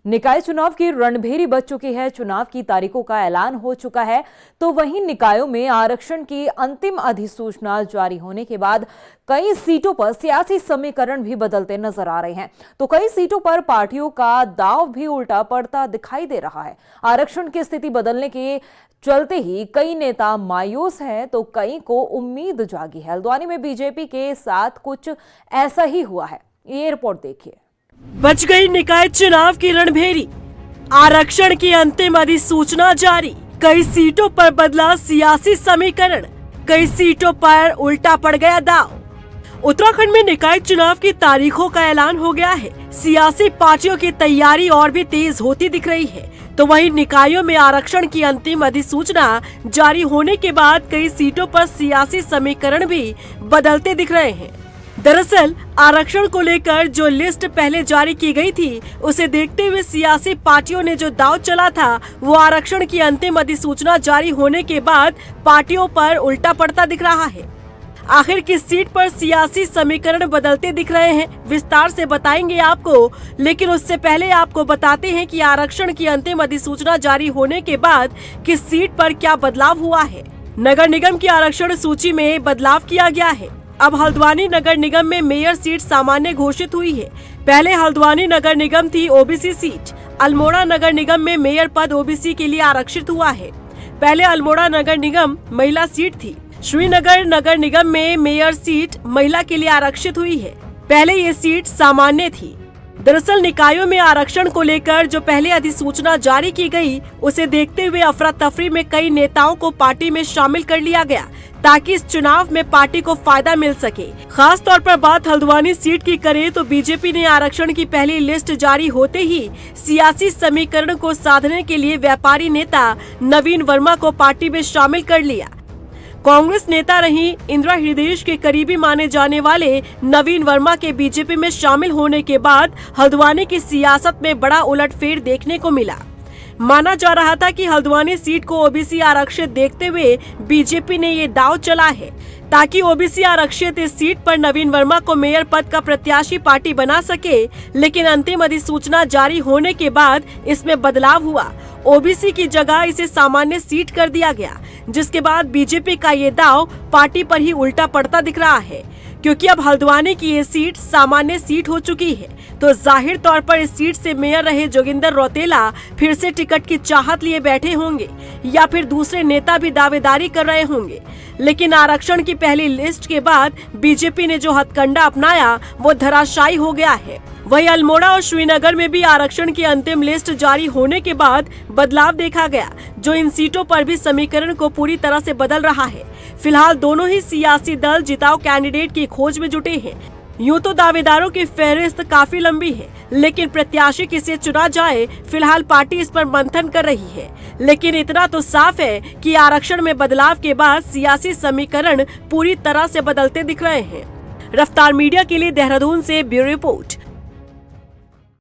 निकाय चुनाव की रणभेरी बज चुकी है। चुनाव की तारीखों का ऐलान हो चुका है, तो वहीं निकायों में आरक्षण की अंतिम अधिसूचना जारी होने के बाद कई सीटों पर सियासी समीकरण भी बदलते नजर आ रहे हैं। तो कई सीटों पर पार्टियों का दांव भी उल्टा पड़ता दिखाई दे रहा है। आरक्षण की स्थिति बदलने के चलते ही कई नेता मायूस हैं, तो कई को उम्मीद जागी है। हल्द्वानी में बीजेपी के साथ कुछ ऐसा ही हुआ है। ये रिपोर्ट देखिए। बच गई निकाय चुनाव की रणभेरी, आरक्षण की अंतिम अधिसूचना जारी, कई सीटों पर बदला सियासी समीकरण, कई सीटों पर उल्टा पड़ गया दांव। उत्तराखंड में निकाय चुनाव की तारीखों का ऐलान हो गया है। सियासी पार्टियों की तैयारी और भी तेज होती दिख रही है। तो वहीं निकायों में आरक्षण की अंतिम अधिसूचना जारी होने के बाद कई सीटों पर सियासी समीकरण भी बदलते दिख रहे हैं। दरअसल आरक्षण को लेकर जो लिस्ट पहले जारी की गई थी, उसे देखते हुए सियासी पार्टियों ने जो दांव चला था, वो आरक्षण की अंतिम अधिसूचना जारी होने के बाद पार्टियों पर उल्टा पड़ता दिख रहा है। आखिर किस सीट पर सियासी समीकरण बदलते दिख रहे हैं, विस्तार से बताएंगे आपको। लेकिन उससे पहले आपको बताते हैं कि आरक्षण की अंतिम अधिसूचना जारी होने के बाद किस सीट पर क्या बदलाव हुआ है। नगर निगम की आरक्षण सूची में बदलाव किया गया है। अब हल्द्वानी नगर निगम में मेयर सीट सामान्य घोषित हुई है। पहले हल्द्वानी नगर निगम थी ओबीसी सीट। अल्मोड़ा नगर निगम में मेयर पद ओबीसी के लिए आरक्षित हुआ है। पहले अल्मोड़ा नगर निगम महिला सीट थी। श्रीनगर नगर निगम में मेयर सीट महिला के लिए आरक्षित हुई है। पहले ये सीट सामान्य थी। दरअसल निकायों में आरक्षण को लेकर जो पहले अधिसूचना जारी की गई, उसे देखते हुए अफरा तफरी में कई नेताओं को पार्टी में शामिल कर लिया गया, ताकि इस चुनाव में पार्टी को फायदा मिल सके। खास तौर पर बात हल्द्वानी सीट की करें तो बीजेपी ने आरक्षण की पहली लिस्ट जारी होते ही सियासी समीकरण को साधने के लिए व्यापारी नेता नवीन वर्मा को पार्टी में शामिल कर लिया। कांग्रेस नेता रही इंदिरा हृदयेश के करीबी माने जाने वाले नवीन वर्मा के बीजेपी में शामिल होने के बाद हल्द्वानी की सियासत में बड़ा उलटफेर देखने को मिला। माना जा रहा था कि हल्द्वानी सीट को ओबीसी आरक्षित देखते हुए बीजेपी ने ये दांव चला है, ताकि ओबीसी आरक्षित इस सीट पर नवीन वर्मा को मेयर पद का प्रत्याशी पार्टी बना सके। लेकिन अंतिम अधिसूचना जारी होने के बाद इसमें बदलाव हुआ। ओबीसी की जगह इसे सामान्य सीट कर दिया गया, जिसके बाद बीजेपी का ये दांव पार्टी पर ही उल्टा पड़ता दिख रहा है। क्योंकि अब हल्द्वानी की ये सीट सामान्य सीट हो चुकी है, तो जाहिर तौर पर इस सीट से मेयर रहे जोगिंदर रौतेला फिर से टिकट की चाहत लिए बैठे होंगे, या फिर दूसरे नेता भी दावेदारी कर रहे होंगे। लेकिन आरक्षण की पहली लिस्ट के बाद बीजेपी ने जो हथकंडा अपनाया, वो धराशायी हो गया है। वहीं अल्मोड़ा और श्रीनगर में भी आरक्षण की अंतिम लिस्ट जारी होने के बाद बदलाव देखा गया, जो इन सीटों पर भी समीकरण को पूरी तरह से बदल रहा है। फिलहाल दोनों ही सियासी दल जिताऊ कैंडिडेट की खोज में जुटे हैं। यूं तो दावेदारों की फहरिस्त काफी लंबी है, लेकिन प्रत्याशी किसे चुना जाए, फिलहाल पार्टी इस पर मंथन कर रही है। लेकिन इतना तो साफ है कि आरक्षण में बदलाव के बाद सियासी समीकरण पूरी तरह से बदलते दिख रहे हैं। रफ्तार मीडिया के लिए देहरादून से ब्यूरो रिपोर्ट।